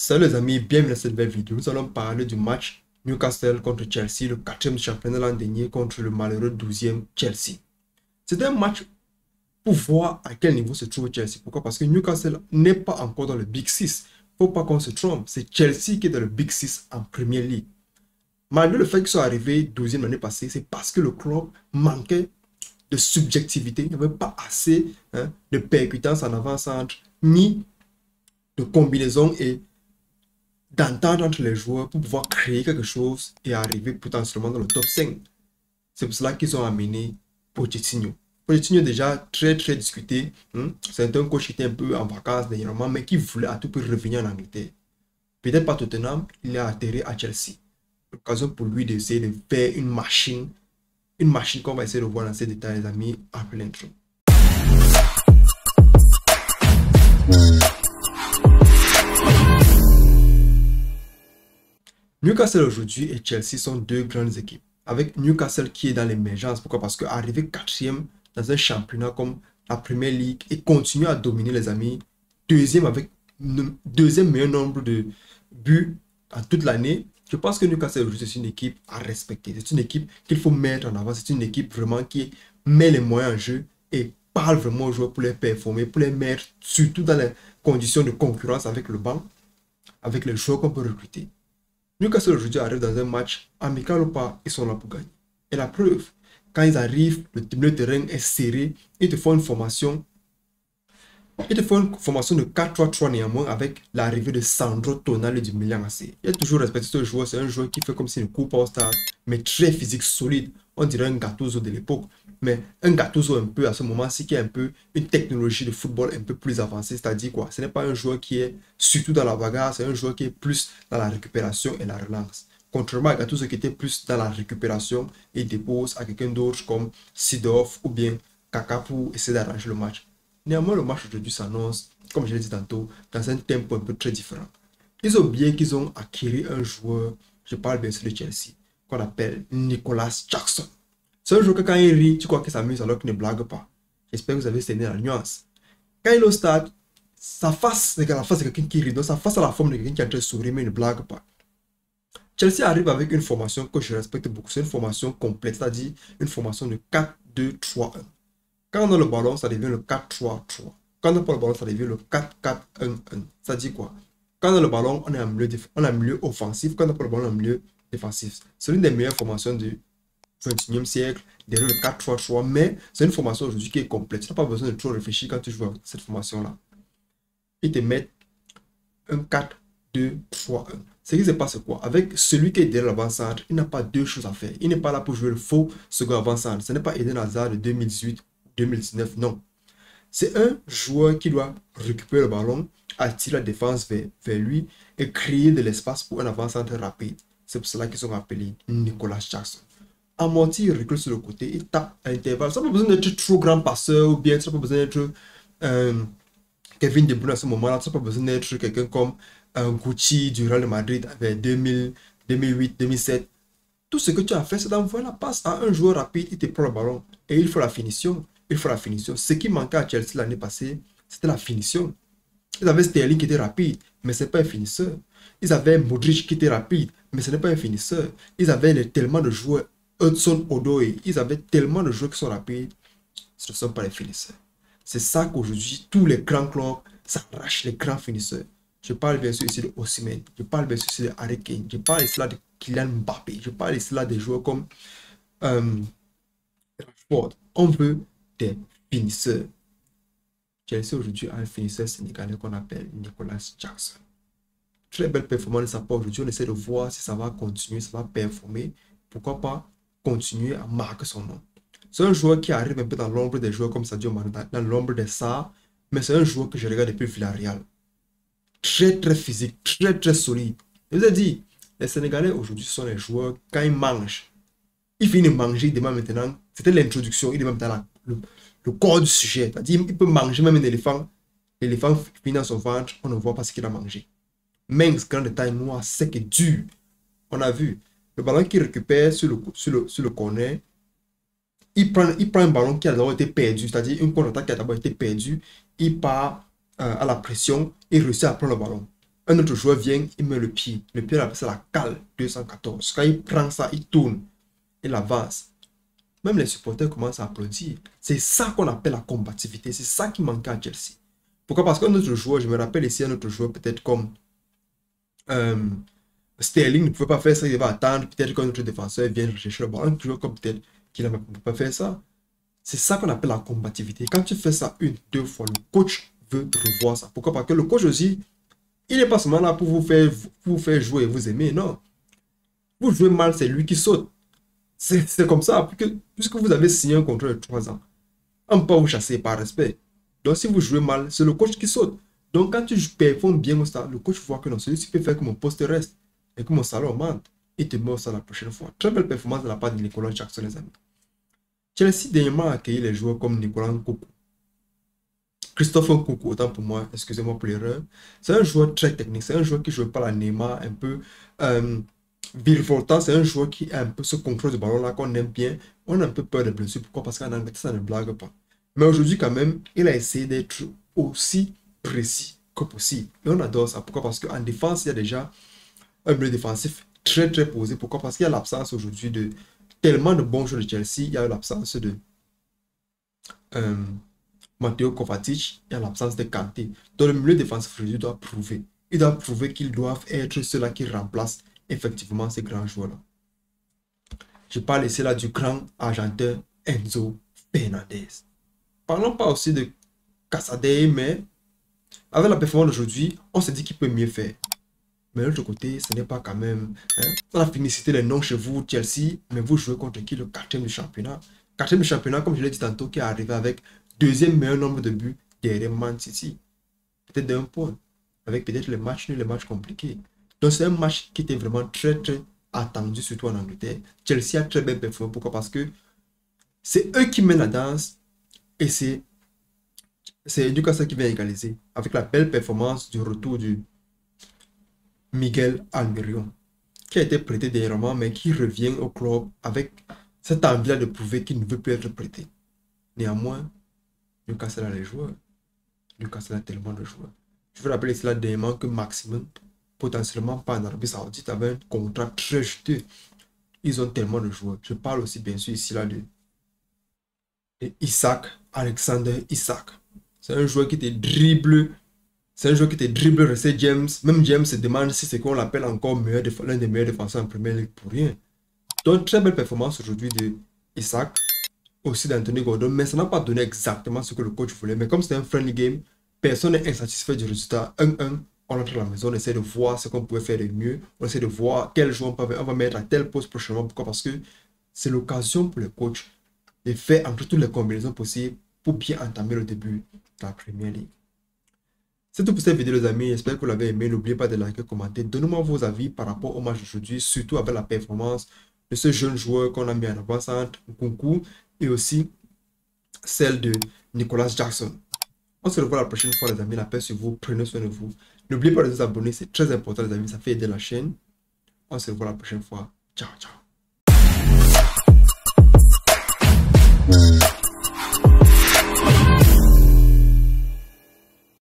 Salut les amis, bienvenue dans cette nouvelle vidéo. Nous allons parler du match Newcastle contre Chelsea, le 4e championnat l'an dernier contre le malheureux 12e Chelsea. C'est un match pour voir à quel niveau se trouve Chelsea. Pourquoi? Parce que Newcastle n'est pas encore dans le Big 6. Il ne faut pas qu'on se trompe. C'est Chelsea qui est dans le Big 6 en Premier League. Malgré le fait qu'ils soient arrivés 12e l'année passée, c'est parce que le club manquait de subjectivité. Il n'y avait pas assez de percutance en avant-centre, ni de combinaison et d'entendre entre les joueurs pour pouvoir créer quelque chose et arriver potentiellement dans le top 5. C'est pour cela qu'ils ont amené Pochettino. Pochettino est déjà très discuté. C'est un coach qui était un peu en vacances dernièrement, mais qui voulait à tout prix revenir en Angleterre. Peut-être pas Tottenham, il est atterri à Chelsea. L'occasion pour lui d'essayer de faire une machine qu'on va essayer de voir dans ces détails, les amis, après l'intro. Newcastle aujourd'hui et Chelsea sont deux grandes équipes. Avec Newcastle qui est dans l'émergence. Pourquoi? Parce qu'arriver 4e dans un championnat comme la Premier League et continuer à dominer les amis, deuxième avec le deuxième meilleur nombre de buts en toute l'année, je pense que Newcastle aujourd'hui c'est une équipe à respecter. C'est une équipe qu'il faut mettre en avant. C'est une équipe vraiment qui met les moyens en jeu et parle vraiment aux joueurs pour les performer, pour les mettre surtout dans les conditions de concurrence avec le banc, avec les joueurs qu'on peut recruter. Newcastle aujourd'hui arrive dans un match amical ou pas, ils sont là pour gagner. Et la preuve, quand ils arrivent, le terrain est serré, ils te font une formation. Ils te font une formation de 4-3-3 néanmoins avec l'arrivée de Sandro Tonali du Milan AC. Il a toujours respecté ce joueur, c'est un joueur qui fait comme s'il ne court pas au stade, mais très physique, solide. On dirait un Gattuso de l'époque, mais un Gattuso un peu à ce moment-ci qui a un peu une technologie de football un peu plus avancée, c'est-à-dire quoi? Ce n'est pas un joueur qui est surtout dans la bagarre, c'est un joueur qui est plus dans la récupération et la relance. Contrairement à Gattuso qui était plus dans la récupération et dépose à quelqu'un d'autre comme Seedorf ou bien Kaka pour essayer d'arranger le match. Néanmoins, le match aujourd'hui s'annonce, comme je l'ai dit tantôt, dans un tempo un peu très différent. Ils ont bien qu'ils ont acquis un joueur, je parle bien sûr de Chelsea, qu'on appelle Nicolas Jackson. C'est un joueur que quand il rit, tu crois qu'il s'amuse alors qu'il ne blague pas. J'espère que vous avez saisi la nuance. Quand il est au stade, sa face, c'est la face de quelqu'un qui rit, donc sa face a la forme de quelqu'un qui est en train de sourire mais il ne blague pas. Chelsea arrive avec une formation que je respecte beaucoup, c'est une formation complète, c'est-à-dire une formation de 4-2-3-1. Quand on a le ballon, ça devient le 4-3-3. Quand on n'a pas le ballon, ça devient le 4-4-1-1. Ça dit quoi? Quand on a le ballon, on est en milieu offensif. Quand on n'a pas le ballon, on est en milieu défensif. C'est l'une des meilleures formations du 21e siècle, derrière le 4-3-3. Mais c'est une formation aujourd'hui qui est complète. Tu n'as pas besoin de trop réfléchir quand tu joues à cette formation-là. Ils te mettent un 4-2-3-1. Ce qui se passe quoi? Avec celui qui est derrière l'avant-centre, il n'a pas deux choses à faire. Il n'est pas là pour jouer le faux second avant-centre. Ce n'est pas Eden Hazard de 2018. 2019, non. C'est un joueur qui doit récupérer le ballon, attirer la défense vers lui et créer de l'espace pour un avant-centre rapide. C'est pour cela qu'ils sont appelés Nicolas Jackson. Amorti, il recule sur le côté, il tape à l'intervalle. Ça n'a pas besoin d'être trop grand passeur ou bien ça n'a pas besoin d'être Kevin De Bruyne à ce moment-là. Ça n'a pas besoin d'être quelqu'un comme Gucci du Real de Madrid vers 2000, 2008, 2007. Tout ce que tu as fait, c'est d'envoyer la passe à un joueur rapide, il te prend le ballon et il faut la finition. Il faut la finition. Ce qui manquait à Chelsea l'année passée, c'était la finition. Ils avaient Sterling qui était rapide, mais ce n'est pas un finisseur. Ils avaient Modric qui était rapide, mais ce n'est pas un finisseur. Ils avaient tellement de joueurs, Hudson-Odoi, ils avaient tellement de joueurs qui sont rapides, ce ne sont pas les finisseurs. C'est ça qu'aujourd'hui, tous les grands clubs s'arrachent les grands finisseurs. Je parle bien sûr ici de Osimhen, je parle bien sûr ici de Harry Kane, je parle ici là de Kylian Mbappé, je parle ici là des joueurs comme Rashford. On veut des finisseurs. Chelsea aujourd'hui a un finisseur sénégalais qu'on appelle Nicolas Jackson. Très belle performance de sa part aujourd'hui. On essaie de voir si ça va continuer, ça va performer. Pourquoi pas continuer à marquer son nom. C'est un joueur qui arrive un peu dans l'ombre des joueurs comme Sadio Mané, dans l'ombre des Sarr, mais c'est un joueur que je regarde depuis Villarreal. Très physique, très solide. Je vous ai dit, les Sénégalais aujourd'hui sont les joueurs, quand ils mangent, ils finissent de manger, ils demandent maintenant, c'était l'introduction, ils demandent maintenant le corps du sujet. C'est-à-dire, il peut manger même un éléphant. L'éléphant finit dans son ventre, on ne voit pas ce qu'il a mangé. Mince, grand de taille noire, sec et dur. On a vu. Le ballon qu'il récupère sur le corner, il prend un ballon qui a d'abord été perdu, c'est-à-dire une contre-attaque qui a d'abord été perdue. Il part à la pression et réussit à prendre le ballon. Un autre joueur vient, il met le pied. Le pied, on appelle ça la cale 214. Quand il prend ça, il tourne, il avance. Même les supporters commencent à applaudir. C'est ça qu'on appelle la combativité. C'est ça qui manquait à Chelsea. Pourquoi? Parce qu'un autre joueur, je me rappelle ici, un autre joueur peut-être comme Sterling ne pouvait pas faire ça. Il va attendre peut-être qu'un autre défenseur vienne rechercher le ballon. Un joueur comme peut-être qu'il ne peut pas faire ça. C'est ça qu'on appelle la combativité. Quand tu fais ça une, deux fois, le coach veut revoir ça. Pourquoi? Parce que le coach aussi, il n'est pas seulement là pour vous faire jouer et vous aimer. Non. Vous jouez mal, c'est lui qui saute. C'est comme ça, puisque vous avez signé un contrat de 3 ans. On ne peut pas vous chasser par respect. Donc, si vous jouez mal, c'est le coach qui saute. Donc, quand tu performes bien au stade, le coach voit que non, celui-ci peut faire que mon poste reste et que mon salaire augmente. Il te met au stade la prochaine fois. Très belle performance de la part de Nicolas Jackson, les amis. Chelsea, dernièrement, a accueilli les joueurs comme Nicolas Nkoku. Christopher Nkoku, autant pour moi, excusez-moi pour l'erreur. C'est un joueur très technique. C'est un joueur qui joue pas la Neymar, un peu virevoltant. C'est un joueur qui a un peu ce contrôle du ballon-là qu'on aime bien. On a un peu peur des blessures. Pourquoi? Parce qu'en Angleterre, ça ne blague pas. Mais aujourd'hui, quand même, il a essayé d'être aussi précis que possible. Et on adore ça. Pourquoi? Parce qu'en défense, il y a déjà un milieu défensif très très posé. Pourquoi? Parce qu'il y a l'absence aujourd'hui de tellement de bons joueurs de Chelsea. Il y a l'absence de Matteo Kovacic, il y a l'absence de Kanté. Donc le milieu défensif aujourd'hui doit prouver. Il doit prouver qu'ils doivent être ceux-là qui remplacent effectivement ces grands joueurs-là. Je parle ici là du grand argentin Enzo Fernandez. Parlons pas aussi de Casadei, mais avec la performance d'aujourd'hui, on se dit qu'il peut mieux faire. Mais de l'autre côté, ce n'est pas quand même... On a fini de citer les noms chez vous, Chelsea, mais vous jouez contre qui? Le 4e du championnat. 4e du championnat, comme je l'ai dit tantôt, qui est arrivé avec 2e meilleur nombre de buts derrière Man City. Peut-être d'un point. Avec peut-être les matchs nuls, les matchs compliqués. Donc c'est un match qui était vraiment très très attendu, surtout en Angleterre. Chelsea a très bien performé. Pourquoi? Parce que c'est eux qui mènent la danse et c'est Newcastle qui vient égaliser. Avec la belle performance du retour du Miguel Almiron, qui a été prêté dernièrement, mais qui revient au club avec cette envie-là de prouver qu'il ne veut plus être prêté. Néanmoins, Newcastle a les joueurs. Newcastle a tellement de joueurs. Je veux rappeler cela dernièrement que Maximum, potentiellement pas en Arabie Saoudite, avait un contrat très juteux. Ils ont tellement de joueurs. Je parle aussi bien sûr ici là de Isaac, Alexander Isaac. C'est un joueur qui te dribble. C'est un joueur qui te dribble, restait James. Même James se demande si c'est qu'on l'appelle encore l'un des meilleurs défenseurs en Premier League pour rien. Donc, très belle performance aujourd'hui de Isaac. Aussi d'Anthony Gordon. Mais ça n'a pas donné exactement ce que le coach voulait. Mais comme c'est un friendly game, personne n'est insatisfait du résultat. 1-1. On entre à la maison, on essaie de voir ce qu'on pouvait faire de mieux. On essaie de voir quel joueur on va mettre à tel poste prochainement. Pourquoi? Parce que c'est l'occasion pour le coach de faire entre toutes les combinaisons possibles pour bien entamer le début de la Premier League. C'est tout pour cette vidéo les amis, j'espère que vous l'avez aimé. N'oubliez pas de liker, commenter, donnez-moi vos avis par rapport au match d'aujourd'hui, surtout avec la performance de ce jeune joueur qu'on a mis en avant-centre, Nkunku, et aussi celle de Nicolas Jackson. On se revoit la prochaine fois les amis, la paix sur vous, prenez soin de vous. N'oubliez pas de vous abonner, c'est très important les amis, ça fait aider la chaîne. On se revoit la prochaine fois, ciao ciao.